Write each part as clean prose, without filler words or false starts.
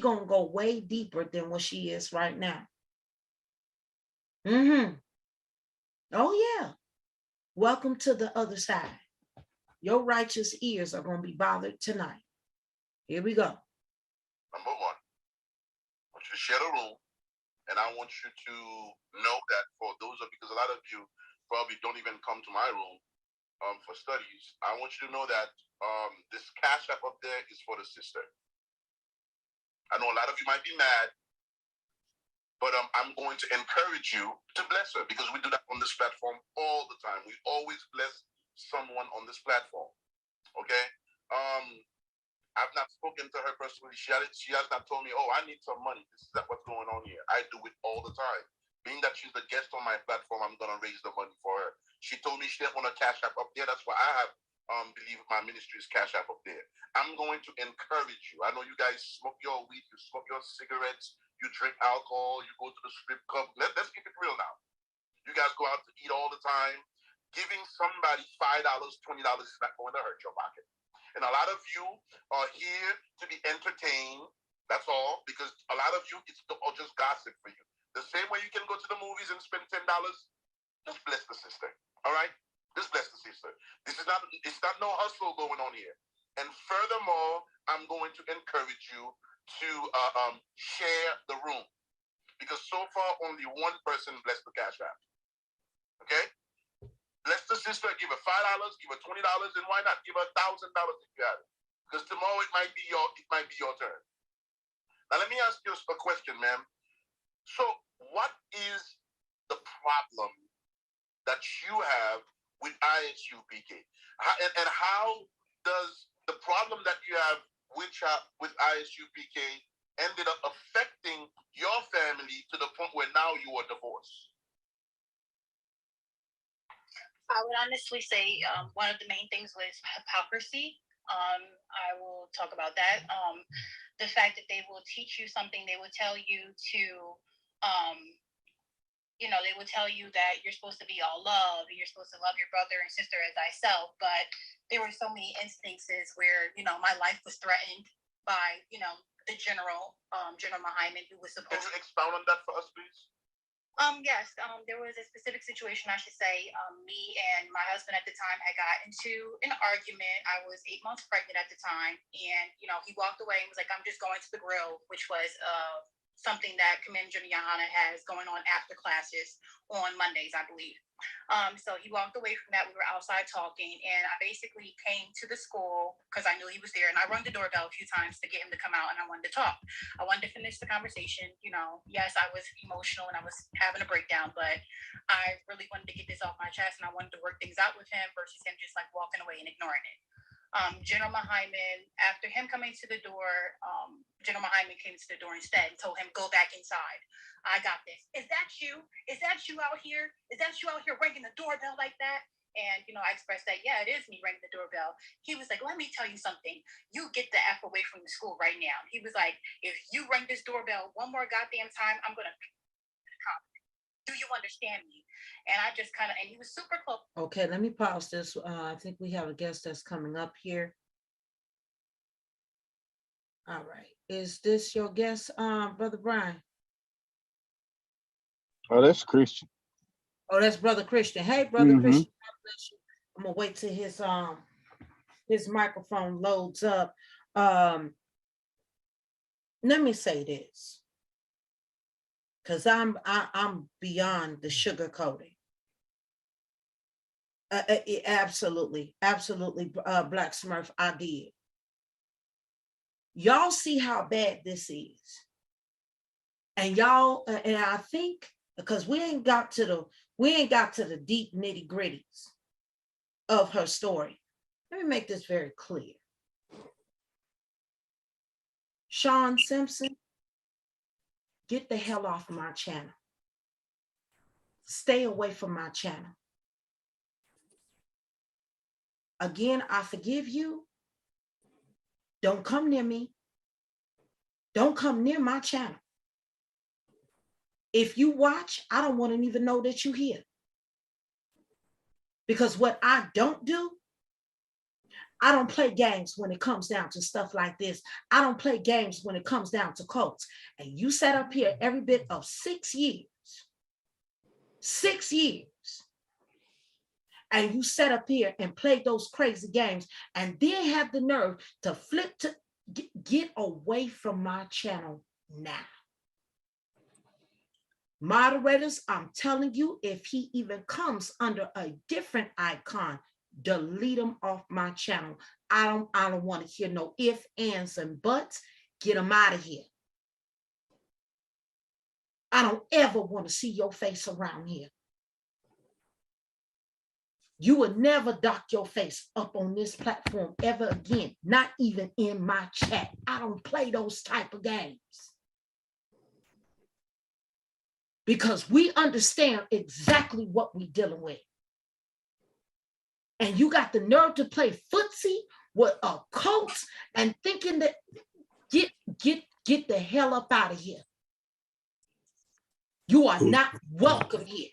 gonna go way deeper than what she is right now. Oh yeah. Welcome to the other side. Your righteous ears are gonna be bothered tonight. Here we go. Number one, I want you to share the room, and I want you to know that for those of, because a lot of you probably don't even come to my room for studies, I want you to know that this cash app up there is for the sister. I know a lot of you might be mad, but I'm going to encourage you to bless her, because we do that on this platform all the time. We always bless someone on this platform. Okay? I've not spoken to her personally. She has not told me, oh, I need some money. This is what's going on here. I do it all the time. Being that she's the guest on my platform, I'm going to raise the money for her. She told me she didn't want a cash app up there. That's why I have believe my ministry's cash app up there. I'm going to encourage you. I know you guys smoke your weed, you smoke your cigarettes, you drink alcohol, you go to the strip club. Let's keep it real now. You guys go out to eat all the time. Giving somebody $5, $20 is not going to hurt your pocket. And a lot of you are here to be entertained. That's all. Because a lot of you, it's just gossip for you. The same way you can go to the movies and spend $10, just bless the sister. All right? Just bless the sister. It's not no hustle going on here. And furthermore, I'm going to encourage you to share the room. Because so far, only one person blessed the cash app. Okay? Bless the sister, give her $5, give her $20, and why not give her $1,000 if you have it? Because tomorrow it might be your turn. Now let me ask you a question, ma'am. So what is the problem that you have with ISUPK? And how does the problem that you have with ISUPK ended up affecting your family to the point where now you are divorced? I would honestly say one of the main things was hypocrisy. I will talk about that. The fact that they will teach you something, they will tell you to, they will tell you that you're supposed to be all love, and you're supposed to love your brother and sister as thyself. But there were so many instances where, my life was threatened by, the General Mahaiman, who was supposed to... Can you expound on that for us, please? Yes, there was a specific situation, I should say. Me and my husband at the time had got into an argument. I was 8 months pregnant at the time. And, he walked away and was like, I'm just going to the grill, which was something that Commander Johanna has going on after classes on Mondays, I believe. So he walked away from that. We were outside talking, and I basically came to the school because I knew he was there, and I rang the doorbell a few times to get him to come out, and I wanted to talk. I wanted to finish the conversation. Yes, I was emotional and I was having a breakdown, but I really wanted to get this off my chest, and I wanted to work things out with him versus him just like walking away and ignoring it. General Mahaiman, after him coming to the door, General Mahaiman came to the door instead and told him, go back inside. I got this. Is that you? Is that you out here? Is that you out here ringing the doorbell like that? And, I expressed that, yeah, it is me ringing the doorbell. He was like, let me tell you something. You get the F away from the school right now. He was like, if you ring this doorbell one more goddamn time, I'm going to... Do you understand me? And I just kind of, and he was super close. Okay, let me pause this. I think we have a guest that's coming up here. All right. Is this your guest, Brother Brian? Oh, that's Christian. Oh, that's Brother Christian. Hey, Brother Christian, God bless you. I'm gonna wait till his microphone loads up. Let me say this, because I'm beyond the sugarcoating. Absolutely, Black Smurf, I did. Y'all see how bad this is, and y'all, and I think because we ain't got to the deep nitty gritties of her story. Let me make this very clear. Sean Simpson, get the hell off of my channel. Stay away from my channel. Again, I forgive you. Don't come near me. Don't come near my channel. If you watch, I don't want to even know that you're here. Because what I don't do, I don't play games when it comes down to stuff like this. I don't play games when it comes down to cults. And you sat up here every bit of 6 years. 6 years. And you sat up here and played those crazy games and then have the nerve to flip to get away from my channel now. Moderators, I'm telling you, if he even comes under a different icon, delete him off my channel. I don't want to hear no ifs, ands, and buts. Get him out of here. I don't ever want to see your face around here. You will never dock your face up on this platform ever again, not even in my chat. I don't play those type of games. Because we understand exactly what we're dealing with. And you got the nerve to play footsie with a cult and thinking that get the hell up out of here. You are not welcome here.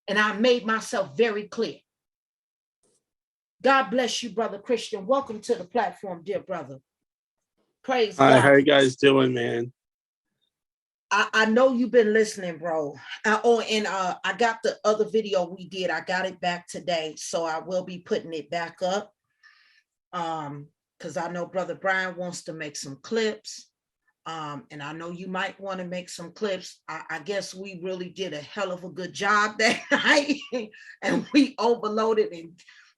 And I made myself very clear. God bless you, Brother Christian. Welcome to the platform, dear brother. Praise God. How you guys doing, man? I know you've been listening, bro. I got the other video we did. I got it back today, so I will be putting it back up. Because I know Brother Brian wants to make some clips. And I know you might want to make some clips. I guess we really did a hell of a good job that night, and we overloaded, and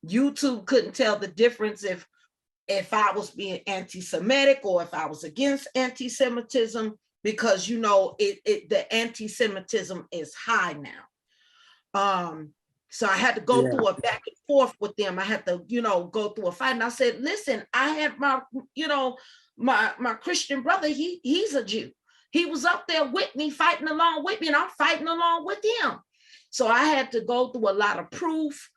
YouTube couldn't tell the difference if I was being anti-Semitic or if I was against anti-Semitism. Because, you know, the anti-Semitism is high now. So I had to go through a back and forth with them. I had to, go through a fight. And I said, listen, I had my Christian brother, he's a Jew. He was up there with me, fighting along with me, and I'm fighting along with him. So I had to go through a lot of proof.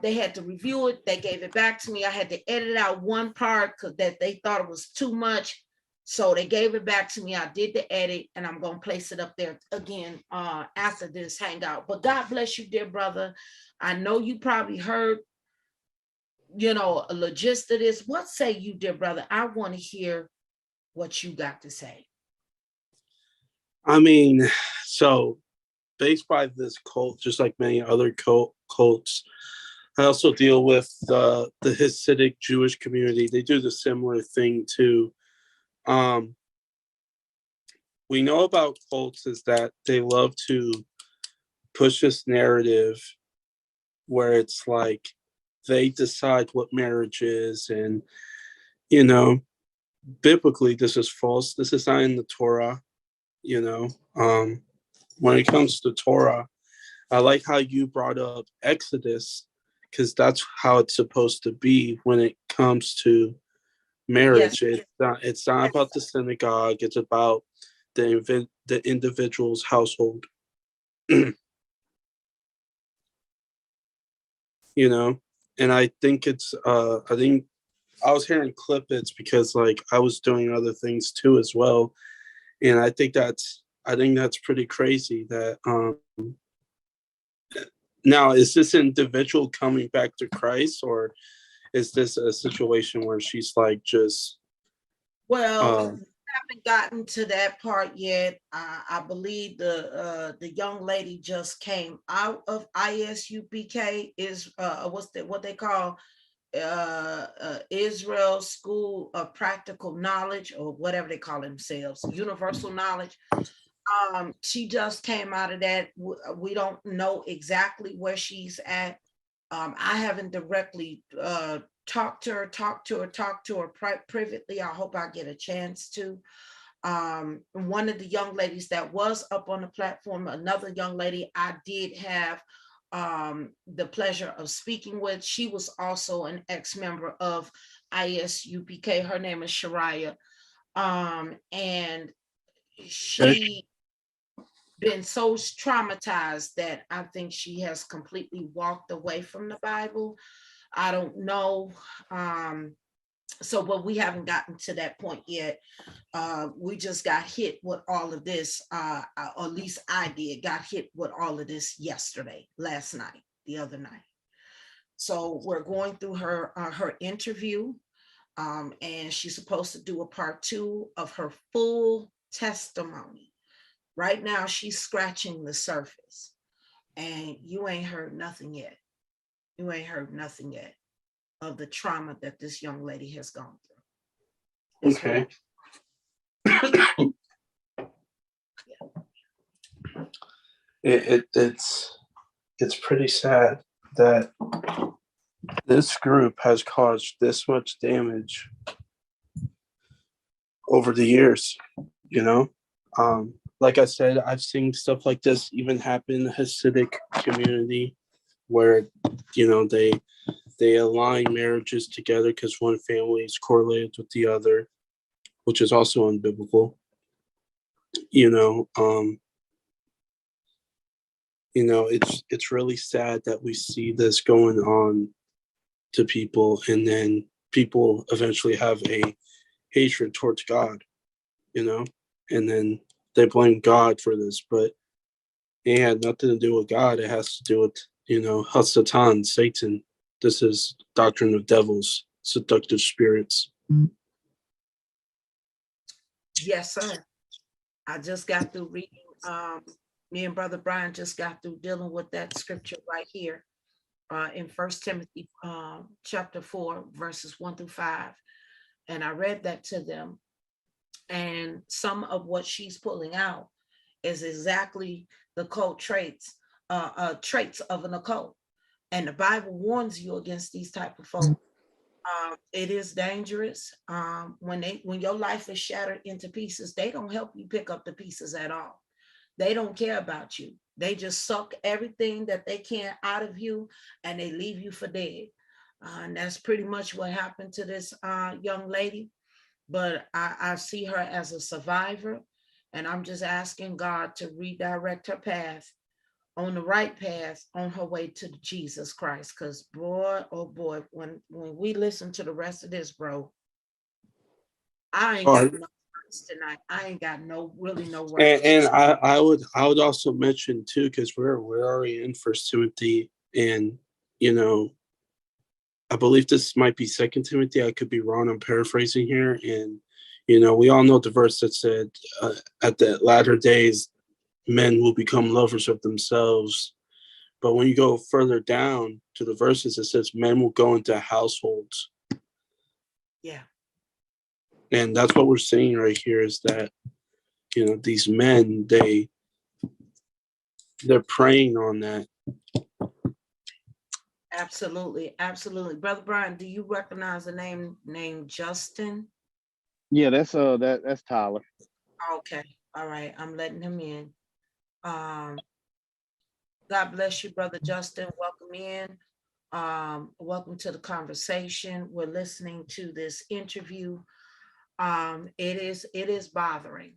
They had to review it. They gave it back to me. I had to edit out one part because that they thought it was too much. So they gave it back to me. I did the edit, and I'm going to place it up there again after this hangout. But God bless you, dear brother. I know you probably heard, a gist of this. What say you, dear brother? I want to hear what you got to say. I mean, so based by this cult, just like many other cults, I also deal with the Hasidic Jewish community. They do the similar thing too. We know about cults is that they love to push this narrative where it's like they decide what marriage is, and biblically this is false. This is not in the Torah. When it comes to Torah, I like how you brought up Exodus, because that's how it's supposed to be when it comes to marriage. Yes. It's not about the synagogue. It's about the individual's household. And I think I was hearing clip-its because like I was doing other things too as well, and I think that's pretty crazy. That now, is this individual coming back to Christ, or is this a situation where she's like just? Well, we haven't gotten to that part yet. I believe the young lady just came out of ISUPK, is what they call Israel School of Practical Knowledge, or whatever they call themselves, Universal Knowledge. She just came out of that. We don't know exactly where she's at. I haven't directly talked to her privately. I hope I get a chance to. One of the young ladies that was up on the platform, another young lady I did have the pleasure of speaking with. She was also an ex-member of ISUPK. Her name is Shariah. And she been so traumatized that I think she has completely walked away from the Bible. I don't know. But we haven't gotten to that point yet. We just got hit with all of this, or at least I got hit with all of this the other night. So we're going through her interview, and she's supposed to do a part 2 of her full testimony. Right now, she's scratching the surface, and you ain't heard nothing yet. You ain't heard nothing yet of the trauma that this young lady has gone through. Okay. It's pretty sad that this group has caused this much damage over the years, you know. Like I said, I've seen stuff like this even happen in the Hasidic community, where they align marriages together because one family is correlated with the other, which is also unbiblical. It's really sad that we see this going on to people, and then people eventually have a hatred towards God, and then they blame God for this, but it had nothing to do with God. It has to do with, Hasatan, Satan. This is doctrine of devils, seductive spirits. Yes, sir. I just got through reading, me and Brother Brian just got through dealing with that scripture right here in 1 Timothy chapter 4, verses 1 through 5. And I read that to them. And some of what she's pulling out is exactly the cult traits of an occult. And the Bible warns you against these type of folks. It is dangerous. When your life is shattered into pieces, they don't help you pick up the pieces at all. They don't care about you. They just suck everything that they can out of you, and they leave you for dead. And that's pretty much what happened to this young lady. But I see her as a survivor, and I'm just asking God to redirect her path on the right path on her way to Jesus Christ. Because boy, oh boy, when we listen to the rest of this, bro, I ain't got no words tonight. I ain't got no words. And I would also mention too, because we're already in First Timothy, and I believe this might be Second Timothy. I could be wrong. I'm paraphrasing here, and we all know the verse that said, "At the latter days, men will become lovers of themselves." But when you go further down to the verses, it says men will go into households. Yeah. And that's what we're seeing right here, is that, these men, they're preying on that. Absolutely. Absolutely. Brother Brian, do you recognize the name Justin? Yeah, that's Tyler. Okay. All right. I'm letting him in. God bless you, Brother Justin. Welcome in. Welcome to the conversation. We're listening to this interview. It is bothering.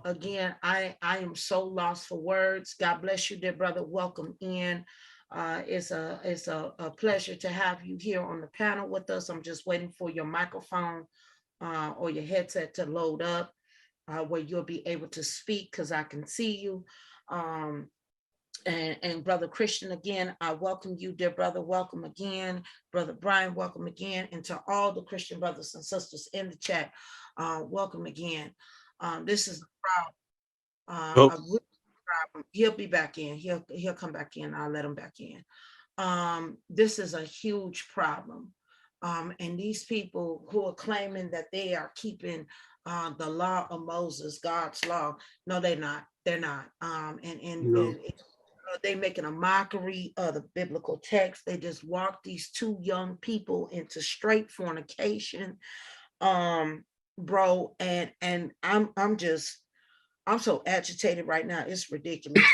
Again, I am so lost for words. God bless you, dear brother. Welcome in. It's a pleasure to have you here on the panel with us. I'm just waiting for your microphone or your headset to load up where you'll be able to speak, because I can see you. And Brother Christian, again, I welcome you, dear brother. Welcome again. Brother Brian, welcome again. And to all the Christian brothers and sisters in the chat, welcome again. This is the problem. A real problem. He'll be back in. He'll come back in. I'll let him back in. This is a huge problem. And these people who are claiming that they are keeping the law of Moses, God's law, no, they're not. They're not. They making a mockery of the biblical text. They just walked these two young people into straight fornication, bro. And I'm so agitated right now. It's ridiculous.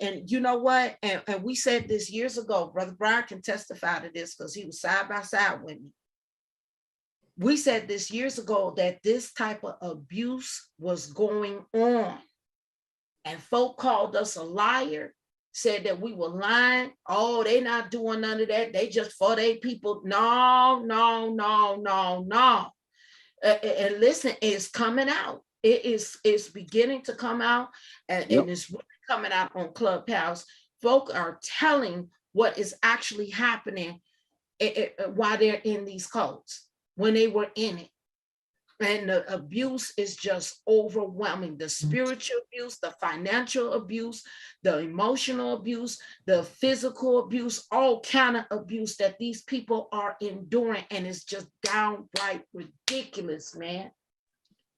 And you know what? And we said this years ago. Brother Brian can testify to this because he was side by side with me. We said this years ago that this type of abuse was going on. And folk called us a liar, said that we were lying. Oh, they not doing none of that. They just for their people. No. And listen, it's coming out. It's beginning to come out, and it's really coming out on Clubhouse. folk are telling what is actually happening while they're in these cults, when they were in it. And the abuse is just overwhelming. The spiritual abuse, the financial abuse, the emotional abuse, the physical abuse, all kind of abuse that these people are enduring. And it's just downright ridiculous, man.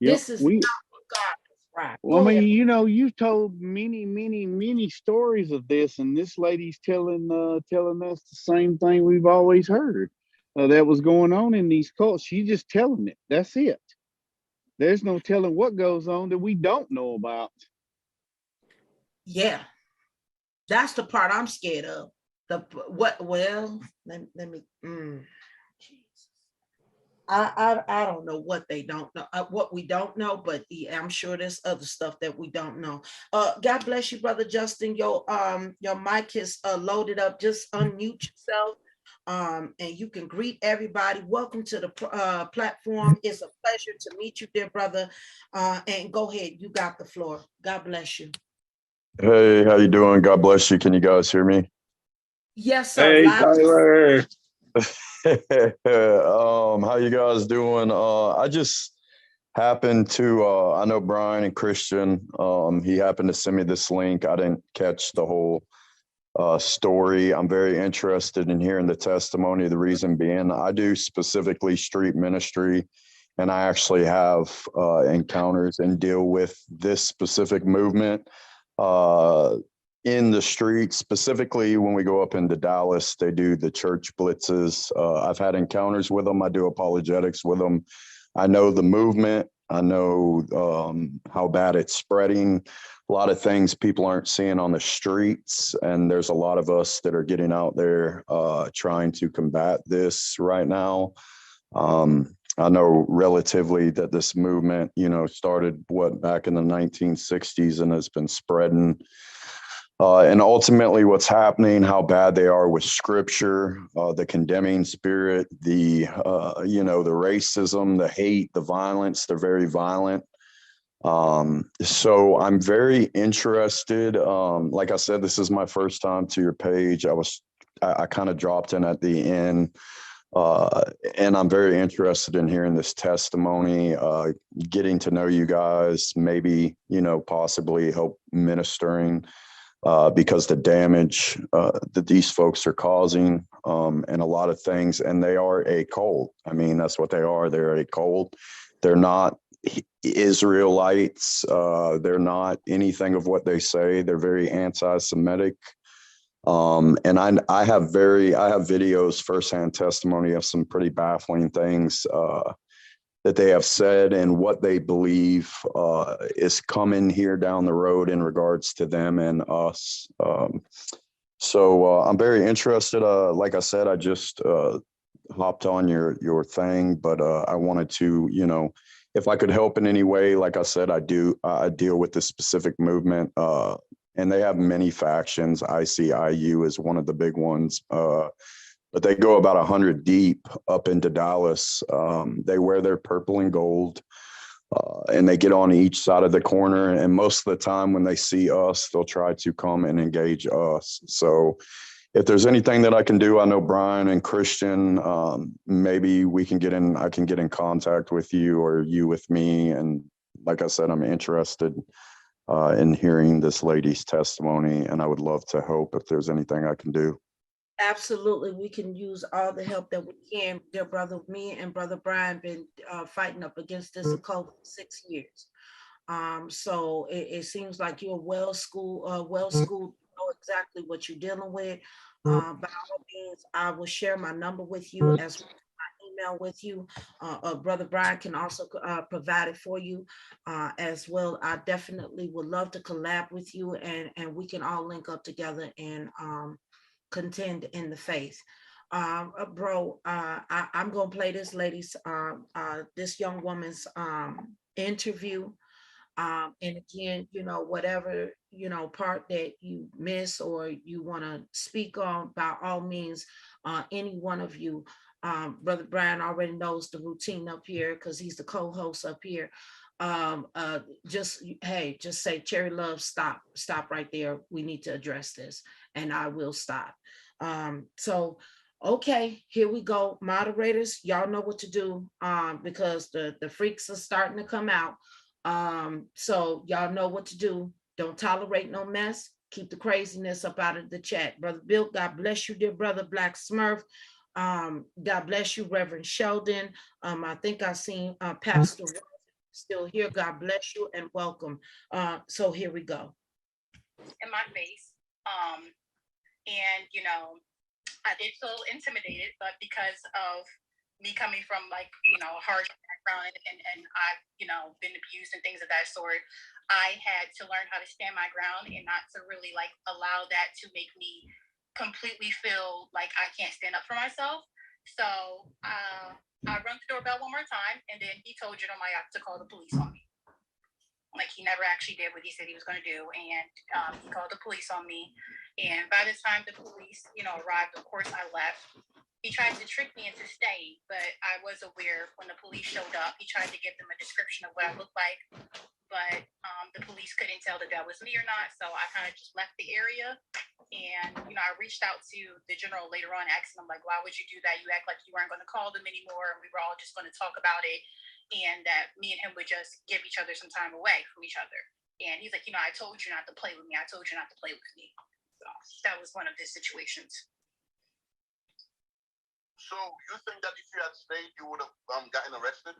Yep. This is not what God prescribed. Well, I mean, you know, you've told many stories of this, and this lady's telling us the same thing we've always heard that was going on in these cults. She's just telling it. That's it. There's no telling what goes on that we don't know about. Yeah, that's the part I'm scared of. Well, let me. I don't know what they don't know, what we don't know, but yeah, I'm sure there's other stuff that we don't know. God bless you, Brother Justin. Your mic is loaded up. Just unmute yourself. And you can greet everybody. Welcome to the platform. It's a pleasure to meet you, dear brother. And go ahead, you got the floor. God bless you. Hey, how you doing? God bless you. Can you guys hear me? Yes, sir. Hey, Tyler. How you guys doing? I just happened to I know Brian and Christian. He happened to send me this link. I didn't catch the whole story. I'm very interested in hearing the testimony. The reason being, I do specifically street ministry, and I actually have encounters and deal with this specific movement in the streets. Specifically, when we go up into Dallas, they do the church blitzes. I've had encounters with them. I do apologetics with them. I know the movement. I know how bad it's spreading. A lot of things people aren't seeing on the streets, and there's a lot of us that are getting out there trying to combat this right now. I know relatively that this movement, started back in the 1960s and has been spreading. And ultimately what's happening, how bad they are with scripture, the condemning spirit, the racism, the hate, the violence, they're very violent. So I'm very interested. Like I said, this is my first time to your page. I kind of dropped in at the end. And I'm very interested in hearing this testimony, getting to know you guys, maybe, possibly help ministering, because the damage that these folks are causing, and a lot of things, and they are a cult. I mean, that's what they are. They're a cult. They're not Israelites. They're not anything of what they say. They're very anti-Semitic. And I have videos, firsthand testimony of some pretty baffling things that they have said and what they believe is coming here down the road in regards to them and us. So I'm very interested. Like I said, I just hopped on your thing, but I wanted to, if I could help in any way, like I said, I deal with this specific movement. And they have many factions. ICIU is one of the big ones, but they go about 100 deep up into Dallas. They wear their purple and gold, and they get on each side of the corner. And most of the time when they see us, they'll try to come and engage us. So if there's anything that I can do, I know Brian and Christian, maybe I can get in contact with you or you with me. And like I said, I'm interested in hearing this lady's testimony, and I would love to help if there's anything I can do. Absolutely, we can use all the help that we can, dear brother. Me and Brother Brian been fighting up against this occult for 6 years. So it seems like you're well schooled, know exactly what you're dealing with. By all means, I will share my number with you as well as my email with you. Brother Brian can also provide it for you as well. I definitely would love to collab with you, and we can all link up together and contend in the faith. Bro, I'm gonna play this lady's this young woman's interview. And again, whatever, part that you miss or you want to speak on, by all means, any one of you, Brother Brian already knows the routine up here because he's the co-host up here. just, hey, just say, Cherry Love, stop right there. We need to address this, and I will stop. So, okay, here we go. Moderators, y'all know what to do, because the freaks are starting to come out. So y'all know what to do. Don't tolerate no mess. Keep the craziness up out of the chat. Brother Bill, God bless you, dear brother. Black Smurf, God bless you, Reverend Sheldon. I think I seen Pastor still here. God bless you and welcome. So here we go. In my face. And you know, I did feel intimidated, but because of me coming from like, you know, a harsh background and I've, you know, been abused and things of that sort, I had to learn how to stand my ground and not to really like allow that to make me completely feel like I can't stand up for myself. So I rung the doorbell one more time, and then he told General Mayock to call the police on me. Like, he never actually did what he said he was going to do, and he called the police on me. And by the time the police, you know, arrived, of course I left. He tried to trick me into staying, but I was aware when the police showed up. He tried to give them a description of what I looked like, but the police couldn't tell that that was me or not. So I kind of just left the area. And, you know, I reached out to the general later on, asking him, like, why would you do that? You act like you weren't going to call them anymore, and we were all just going to talk about it, and that me and him would just give each other some time away from each other. And he's like, you know, I told you not to play with me. I told you not to play with me. So that was one of the situations. So you think that if you had stayed, you would have gotten arrested?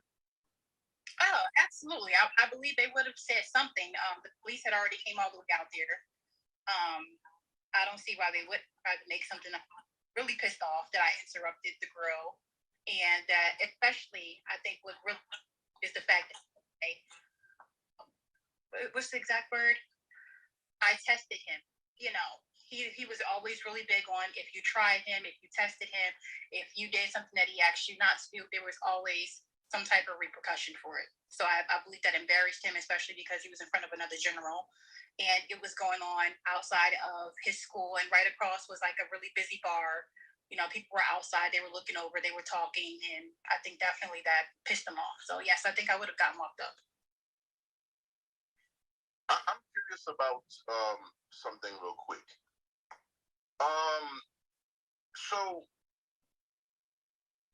Oh, absolutely. I believe they would have said something. The police had already came all the way out there. I don't see why they would try to make something. I'm really pissed off that I interrupted the grill. And that especially, I think what really is the fact that, what's the exact word? I tested him. You know, he was always really big on, if you tried him, if you tested him, if you did something that he asked you not to do, there was always some type of repercussion for it. So I believe that embarrassed him, especially because he was in front of another general. And it was going on outside of his school, and right across was like a really busy bar. You know, people were outside, they were looking over, they were talking, and I think definitely that pissed them off. So yes, I think I would have gotten locked up. I'm curious about something real quick. So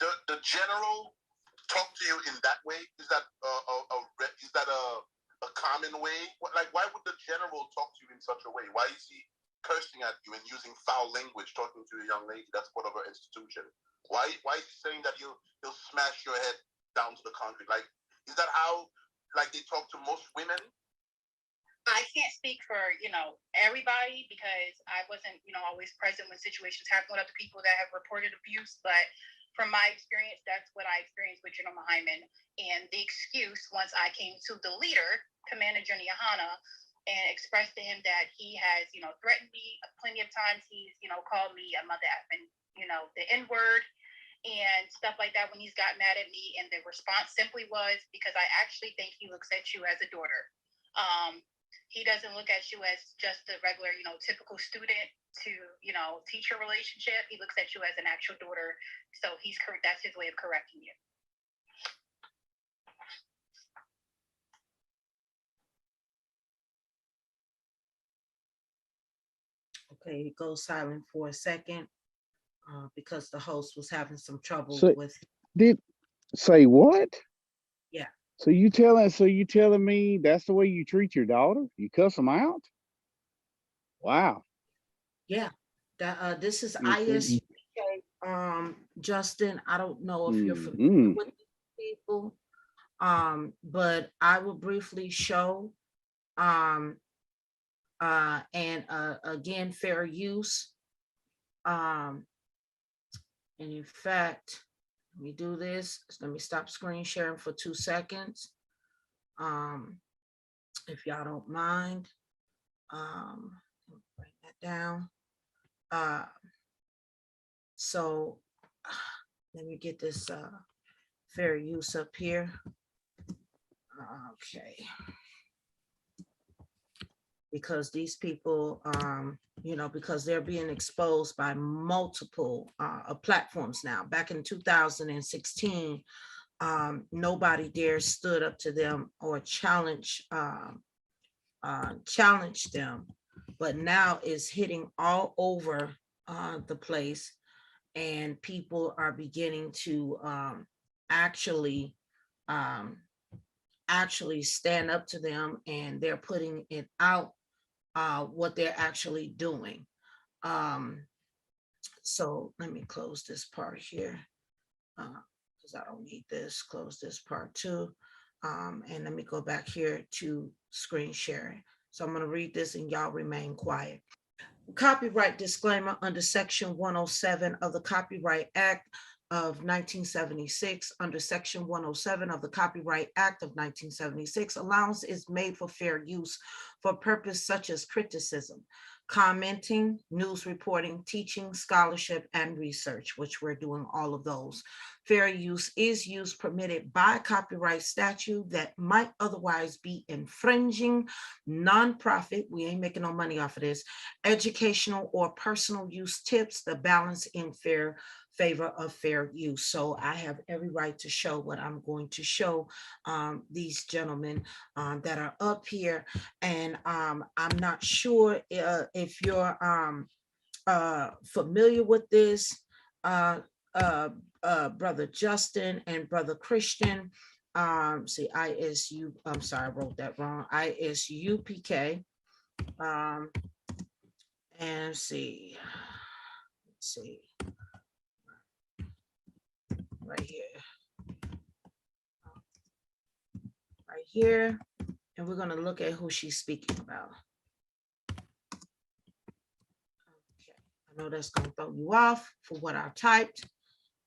the general talk to you in that way? Is that a common way? Like, why would the general talk to you in such a way? Why is he cursing at you and using foul language talking to a young lady that's part of our institution? Why is he saying that he'll smash your head down to the concrete? Like, is that how like they talk to most women? I can't speak for, you know, everybody, because I wasn't, you know, always present when situations happen with other people that have reported abuse. But from my experience, that's what I experienced with General Hyman. And the excuse, once I came to the leader, Commander Jenny Ahana, and expressed to him that he has, you know, threatened me plenty of times. He's, you know, called me a mother effing, you know, the N-word and stuff like that when he's got mad at me. And the response simply was, because I actually think he looks at you as a daughter. He doesn't look at you as just a regular, you know, typical student to, you know, teacher relationship. He looks at you as an actual daughter. So that's his way of correcting you. Okay, it goes silent for a second because the host was having some trouble with. Did say what? Yeah. So you telling me that's the way you treat your daughter? You cuss them out? Wow. Yeah. This is ISRAELITE'S. Justin, I don't know if you're familiar with these people, but I will briefly show and again, fair use. And in fact, let me do this. Let me stop screen sharing for 2 seconds. If y'all don't mind, bring that down. So let me get this fair use up here. Okay. Because these people, you know, because they're being exposed by multiple platforms now. Back in 2016, nobody there stood up to them or challenged them, but now it's hitting all over the place, and people are beginning to actually stand up to them, and they're putting it out what they're actually doing. So let me close this part here because I don't need this. Close this part too. And let me go back here to screen sharing. So I'm going to read this and y'all remain quiet. Copyright disclaimer under Section 107 of the Copyright Act of 1976. Under Section 107 of the Copyright Act of 1976, allowance is made for fair use for purpose such as criticism, commenting, news reporting, teaching, scholarship, and research, which we're doing all of those. Fair use is use permitted by copyright statute that might otherwise be infringing, nonprofit, we ain't making no money off of this, educational or personal use tips the balance in favor of fair use. So I have every right to show what I'm going to show these gentlemen that are up here. And I'm not sure if you're familiar with this, Brother Justin and Brother Christian. See, ISU, I'm sorry, I wrote that wrong. ISUPK. And let's see. Right here, and we're going to look at who she's speaking about. Okay, I know that's going to throw you off for what I typed.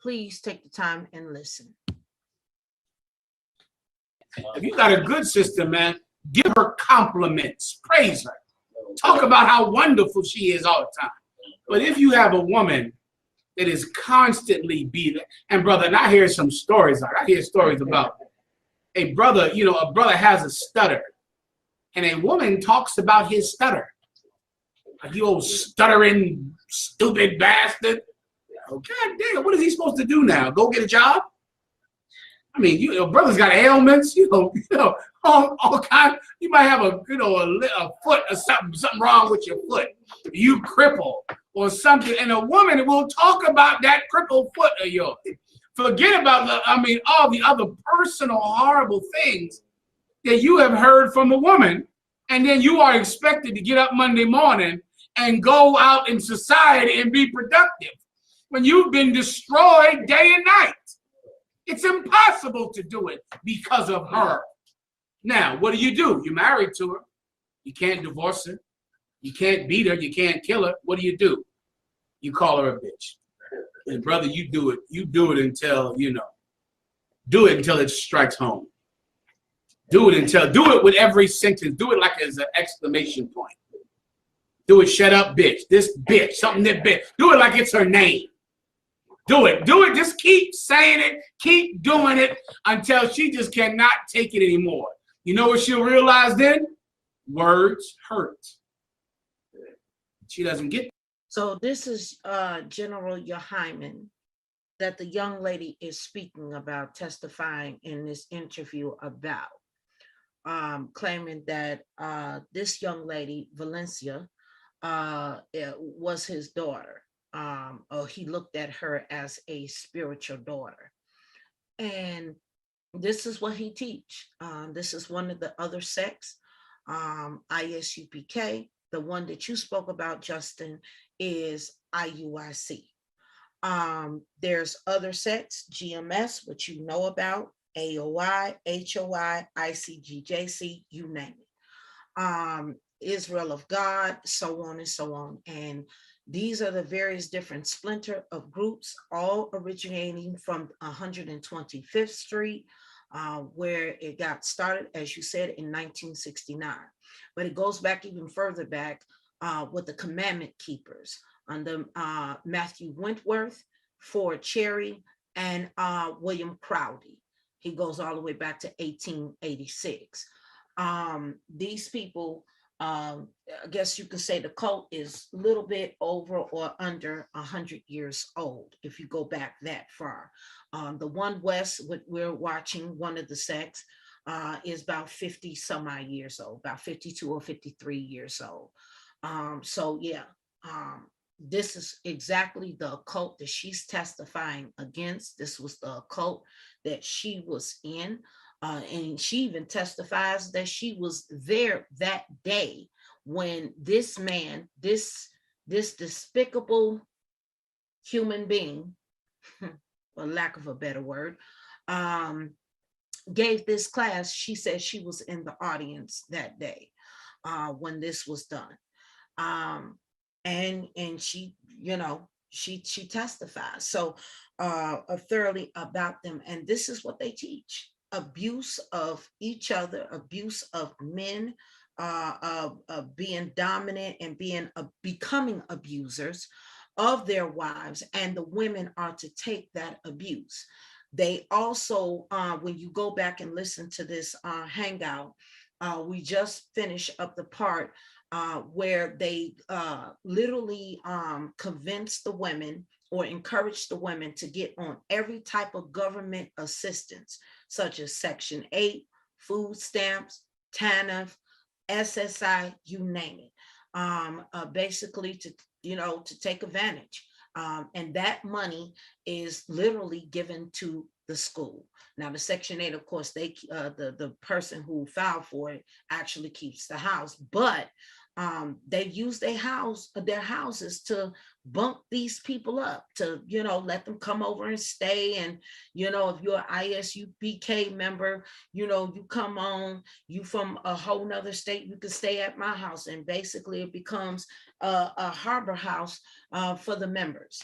Please take the time and listen. If you got a good sister, man, give her compliments, praise her, talk about how wonderful she is all the time. But if you have a woman that is constantly beating, and brother, and I hear some stories, I hear stories about a brother, you know, a brother has a stutter, and a woman talks about his stutter. Like, you old stuttering, stupid bastard. Oh, God damn, what is he supposed to do now? Go get a job? I mean, you know, brothers got ailments, you know, all kinds. You might have a foot or something wrong with your foot. You cripple or something, and a woman will talk about that crippled foot of yours. Forget about all the other personal horrible things that you have heard from a woman, and then you are expected to get up Monday morning and go out in society and be productive when you've been destroyed day and night. It's impossible to do it because of her. Now, what do? You're married to her. You can't divorce her. You can't beat her. You can't kill her. What do? You call her a bitch. And brother, you do it. You do it until, do it until it strikes home. Do it with every sentence. Do it like as an exclamation point. Do it, shut up, bitch. This bitch, something that bitch. Do it like it's her name. Do it. Just keep saying it. Keep doing it until she just cannot take it anymore. You know what she'll realize then? Words hurt. She doesn't get. So this is General Yohaiman that the young lady is speaking about, testifying in this interview about, claiming that this young lady, Valencia, was his daughter. Or he looked at her as a spiritual daughter. And this is what he teach. This is one of the other sects, ISUPK. The one that you spoke about, Justin, is IUIC. There's other sects, GMS, which you know about, AOI, HOI, ICGJC, you name it. Israel of God, so on and so on. And these are the various different splinter of groups, all originating from 125th Street, where it got started, as you said, in 1969. But it goes back even further back with the Commandment Keepers under Matthew Wentworth, Ford Cherry, and William Crowdy. He goes all the way back to 1886. These people I guess you could say the cult is a little bit over or under 100 years old, if you go back that far. The one west, what we're watching, one of the sects, is about 50 some odd years old, about 52 or 53 years old. So yeah, this is exactly the occult that she's testifying against. This was the occult that she was in. And she even testifies that she was there that day when this man, this despicable human being, for lack of a better word, gave this class. She said she was in the audience that day when this was done. And she, you know, she testifies so thoroughly about them. And this is what they teach: abuse of each other, abuse of men, being dominant and becoming abusers of their wives, and the women are to take that abuse. They also, when you go back and listen to this hangout, we just finished up the part where they literally convinced the women or encouraged the women to get on every type of government assistance, such as Section 8, food stamps, TANF, SSI, you name it, basically to, you know, to take advantage. And that money is literally given to the school. Now, the Section 8, of course, they the person who filed for it actually keeps the house, but they use their houses to bunk these people up, to, you know, let them come over and stay. And, you know, if you're an ISUBK member, you know, you come on, you from a whole nother state, you can stay at my house. And basically it becomes a harbor house for the members.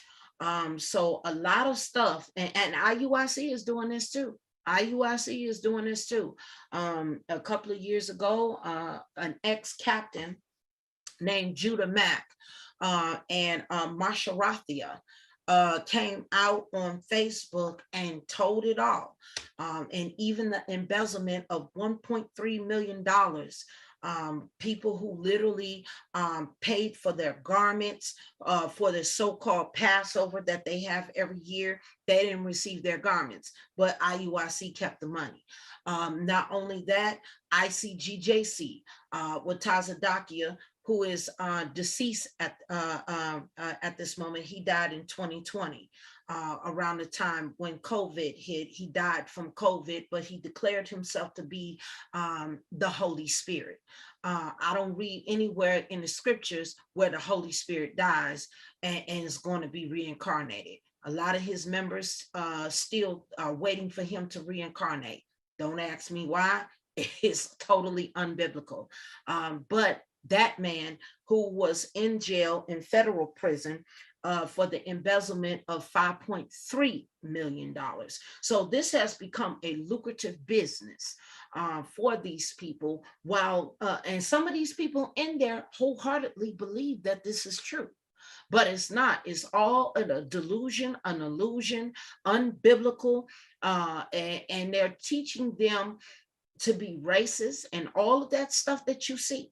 So a lot of stuff, and IUIC is doing this too. IUIC is doing this too. A couple of years ago, an ex-captain named Judah Mack and Marsha Rathia came out on Facebook and told it all. And even the embezzlement of $1.3 million. People who literally paid for their garments for the so-called Passover that they have every year. They didn't receive their garments, but IUIC kept the money. Not only that, ICGJC with Tazadakia, who is deceased at this moment. He died in 2020, around the time when COVID hit. He died from COVID, but he declared himself to be the Holy Spirit. I don't read anywhere in the scriptures where the Holy Spirit dies and is going to be reincarnated. A lot of his members still are waiting for him to reincarnate. Don't ask me why. It's totally unbiblical. But that man who was in jail in federal prison for the embezzlement of $5.3 million. So this has become a lucrative business for these people, while and some of these people in there wholeheartedly believe that this is true. But it's not. It's all a delusion, an illusion, unbiblical, and they're teaching them to be racist and all of that stuff that you see.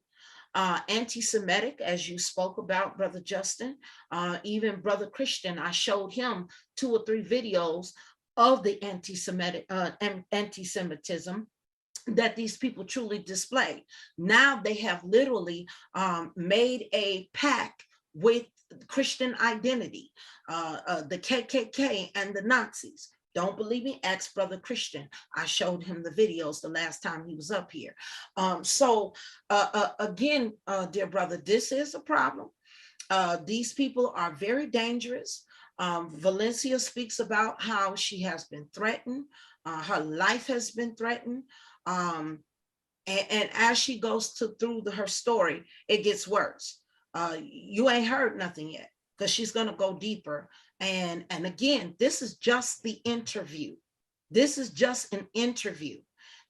Anti-Semitic, as you spoke about, Brother Justin, even Brother Christian, I showed him 2 or 3 videos of the anti-Semitism that these people truly display. Now they have literally made a pact with Christian identity, the KKK and the Nazis. Don't believe me? Ask Brother Christian. I showed him the videos the last time he was up here. So again, dear brother, this is a problem. These people are very dangerous. Valencia speaks about how she has been threatened. Her life has been threatened. And as she goes through her story, it gets worse. You ain't heard nothing yet, because she's going to go deeper. And again, this is just the interview. This is just an interview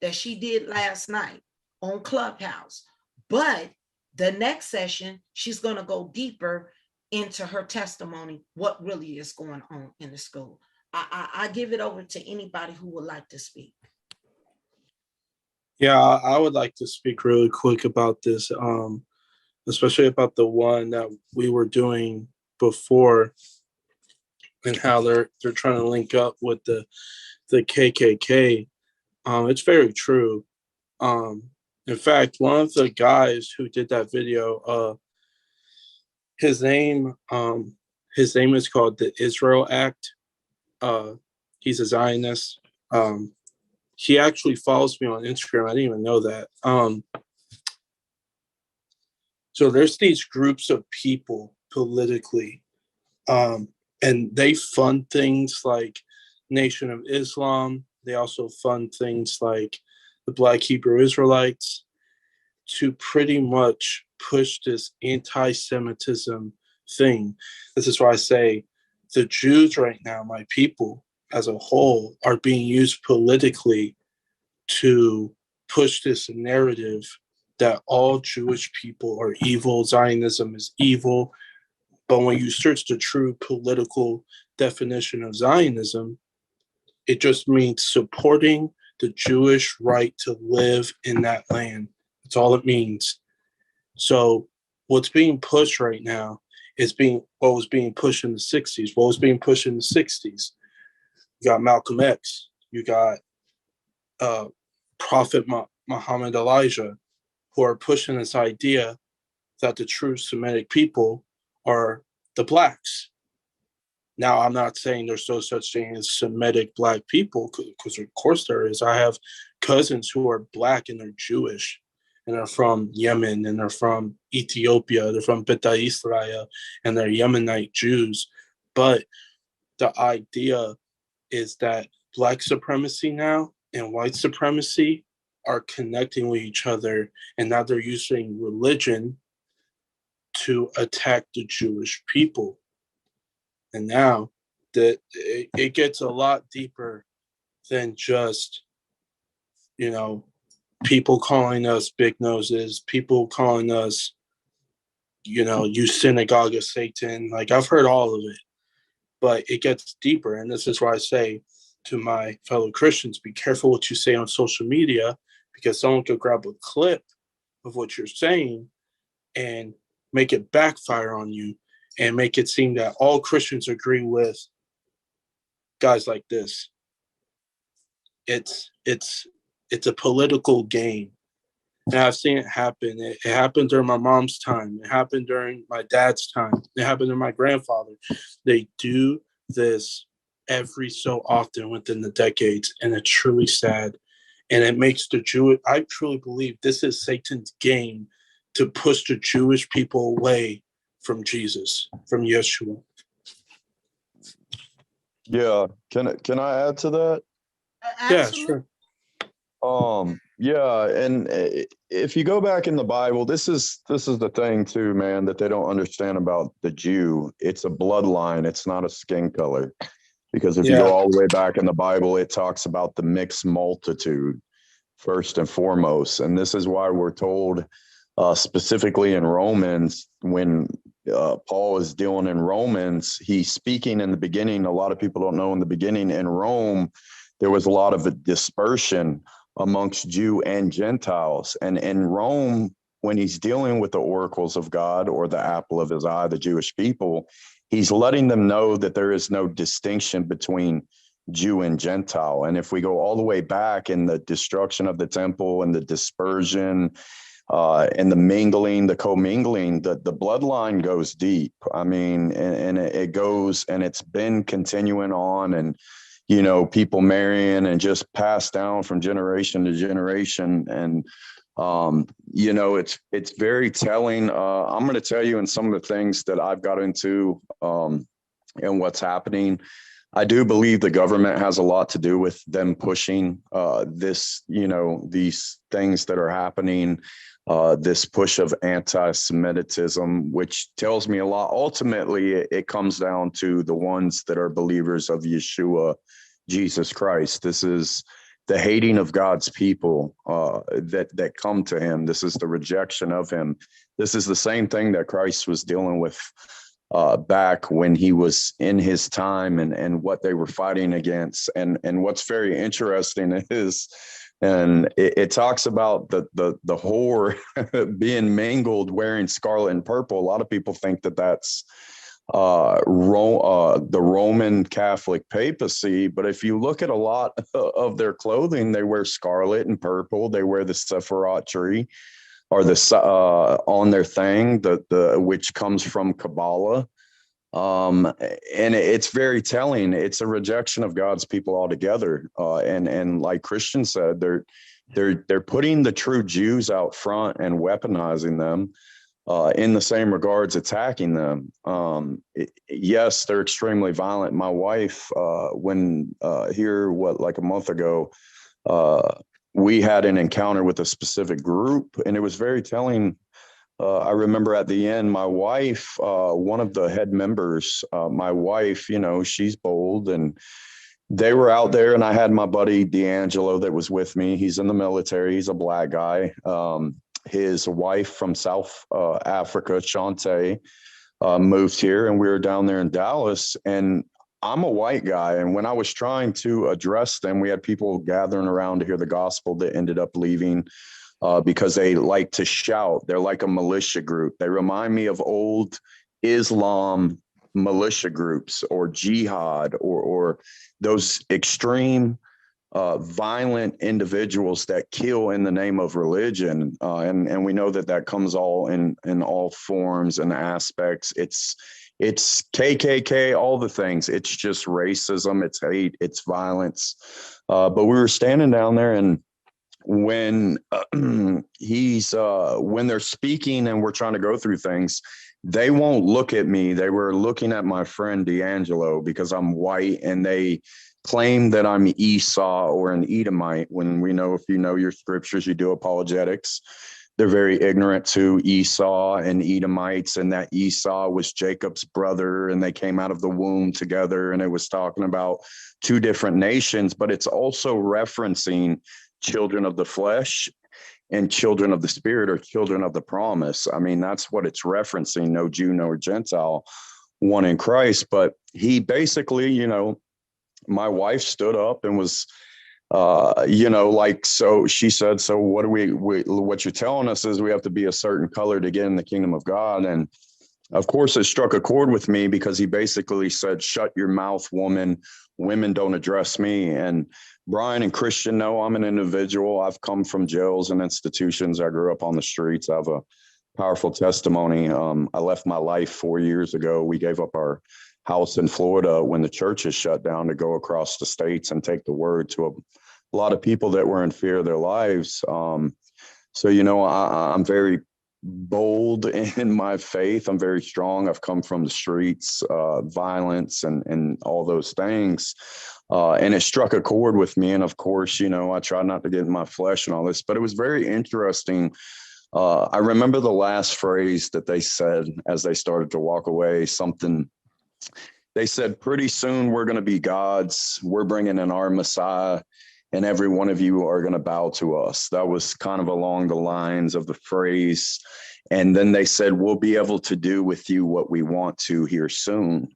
that she did last night on Clubhouse. But the next session, she's going to go deeper into her testimony, what really is going on in the school. I give it over to anybody who would like to speak. Yeah, I would like to speak really quick about this, especially about the one that we were doing before, and how they're trying to link up with the KKK. It's very true. Um, in fact, one of the guys who did that video, his name his name is called the Israel Act. Uh, he's a Zionist. He actually follows me on Instagram. I didn't even know that. So there's these groups of people politically, and they fund things like Nation of Islam. They also fund things like the Black Hebrew Israelites to pretty much push this anti-Semitism thing. This is why I say the Jews right now, my people as a whole, are being used politically to push this narrative that all Jewish people are evil, Zionism is evil. But when you search the true political definition of Zionism, it just means supporting the Jewish right to live in that land. That's all it means. So what's being pushed right now is what was being pushed in the 60s. What was being pushed in the 60s? You got Malcolm X. You got Prophet Muhammad Elijah, who are pushing this idea that the true Semitic people are the blacks. Now, I'm not saying there's no such thing as Semitic black people, because of course there is. I have cousins who are black and they're Jewish, and they're from Yemen, and they're from Ethiopia, they're from Beta Israel, and they're Yemenite Jews. But the idea is that black supremacy now and white supremacy are connecting with each other, and now they're using religion to attack the Jewish people. And now that it gets a lot deeper than just, people calling us big noses, people calling us, you synagogue of Satan. Like, I've heard all of it, but it gets deeper. And this is why I say to my fellow Christians, be careful what you say on social media, because someone could grab a clip of what you're saying and make it backfire on you and make it seem that all Christians agree with guys like this. It's a political game. And I've seen it happen. It happened during my mom's time. It happened during my dad's time. It happened during my grandfather. They do this every so often within the decades, and it's truly sad. And it makes I truly believe this is Satan's game to push the Jewish people away from Jesus, from Yeshua. Yeah. Can I add to that? Yeah, sure. Yeah, and if you go back in the Bible, this is the thing too, man, that they don't understand about the Jew. It's a bloodline, it's not a skin color. Because if you go all the way back in the Bible, it talks about the mixed multitude first and foremost. And this is why we're told specifically in Romans, when Paul is dealing in Romans, he's speaking in the beginning. A lot of people don't know in the beginning in Rome, there was a lot of a dispersion amongst Jew and Gentiles. And in Rome, when he's dealing with the oracles of God or the apple of his eye, the Jewish people, he's letting them know that there is no distinction between Jew and Gentile. And if we go all the way back in the destruction of the temple and the dispersion and the mingling, the commingling, the bloodline goes deep. I mean, and it goes, and it's been continuing on, and people marrying and just passed down from generation to generation. And, it's very telling. I'm going to tell you in some of the things that I've got into and what's happening. I do believe the government has a lot to do with them pushing this, these things that are happening, this push of anti-Semitism, which tells me a lot. Ultimately, it comes down to the ones that are believers of Yeshua, Jesus Christ. This is the hating of God's people that come to him. This is the rejection of him. This is the same thing that Christ was dealing with back when he was in his time, and what they were fighting against. And what's very interesting is And it talks about the whore being mingled wearing scarlet and purple. A lot of people think that that's the Roman Catholic papacy. But if you look at a lot of their clothing, they wear scarlet and purple. They wear the Sephiroth tree, or the on their thing, the which comes from Kabbalah. And it's very telling. It's a rejection of God's people altogether. And like Christian said, they're putting the true Jews out front and weaponizing them. In the same regards, attacking them. Yes, they're extremely violent. My wife, when like a month ago, we had an encounter with a specific group, and it was very telling. I remember at the end, my wife, one of the head members, my wife, she's bold, and they were out there, and I had my buddy D'Angelo that was with me. He's in the military. He's a black guy. His wife from South Africa, Shantae, moved here, and we were down there in Dallas. And I'm a white guy, and when I was trying to address them, we had people gathering around to hear the gospel that ended up leaving because they like to shout. They're like a militia group. They remind me of old Islam militia groups, or jihad, or those extreme violent individuals that kill in the name of religion. And we know that comes all in all forms and aspects. It's KKK, all the things. It's just racism, it's hate, it's violence. But we were standing down there, and when when they're speaking and we're trying to go through things, they won't look at me. They were looking at my friend D'Angelo because I'm white, and they claim that I'm Esau or an Edomite, when we know, if you know your scriptures, you do apologetics. They're very ignorant to Esau and Edomites, and that Esau was Jacob's brother, and they came out of the womb together, and it was talking about two different nations, but it's also referencing children of the flesh and children of the spirit, or children of the promise. I mean, that's what it's referencing. No Jew, no Gentile, one in Christ. But he basically, my wife stood up and was, so she said, so what you're telling us is we have to be a certain color to get in the kingdom of God. And of course, it struck a chord with me, because he basically said, shut your mouth, woman. Women don't address me. And Brian and Christian know I'm an individual. I've come from jails and institutions. I grew up on the streets. I have a powerful testimony. I left my life 4 years ago. We gave up our house in Florida when the churches shut down to go across the states and take the word to a lot of people that were in fear of their lives. So, I'm very bold in my faith. I'm very strong. I've come from the streets, violence and all those things. And it struck a chord with me. And of course, I try not to get in my flesh and all this, but it was very interesting. I remember the last phrase that they said as they started to walk away, they said, pretty soon we're going to be gods. We're bringing in our Messiah, and every one of you are going to bow to us. That was kind of along the lines of the phrase. And then they said, we'll be able to do with you what we want to here soon.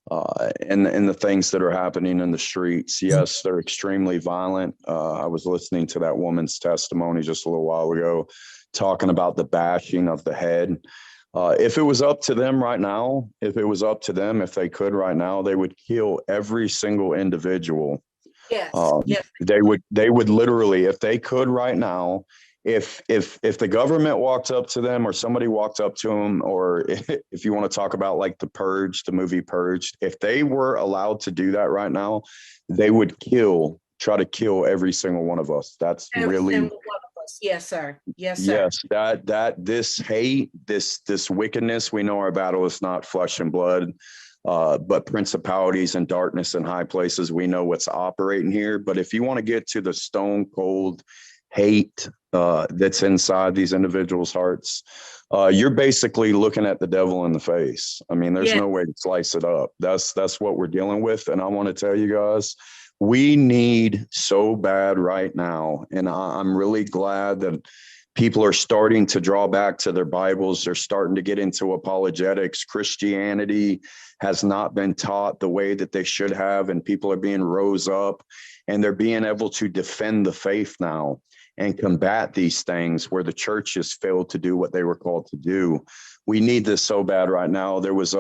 And the things that are happening in the streets, yes, they're extremely violent. I was listening to that woman's testimony just a little while ago, talking about the bashing of the head. If it was up to them right now, if they could right now, they would kill every single individual. Yes. Yes. They would literally, if they could right now, if the government walked up to them, or somebody walked up to them, or if you want to talk about like the movie Purged, if they were allowed to do that right now, they would try to kill every single one of us. That's really. Yes, sir. Yes, sir. Yes, this hate, this wickedness, we know our battle is not flesh and blood, but principalities and darkness in high places. We know what's operating here. But if you want to get to the stone cold hate that's inside these individuals' hearts, you're basically looking at the devil in the face. I mean, there's no way to slice it up. That's what we're dealing with. And I want to tell you guys, we need so bad right now. And I'm really glad that People are starting to draw back to their Bibles. They're starting to get into apologetics. Christianity has not been taught the way that they should have, and people are being rose up, and they're being able to defend the faith now and combat these things where the church has failed to do what they were called to do. We need this so bad right now. There was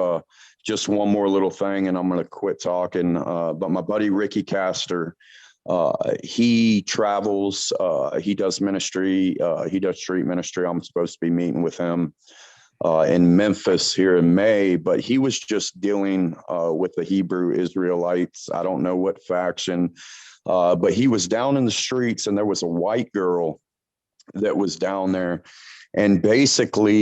just one more little thing, and I'm going to quit talking. But my buddy Ricky Castor, he travels, he does ministry, he does street ministry. I'm supposed to be meeting with him in Memphis here in May, but he was just dealing with the Hebrew Israelites. I don't know what faction, but he was down in the streets, and there was a white girl that was down there, and basically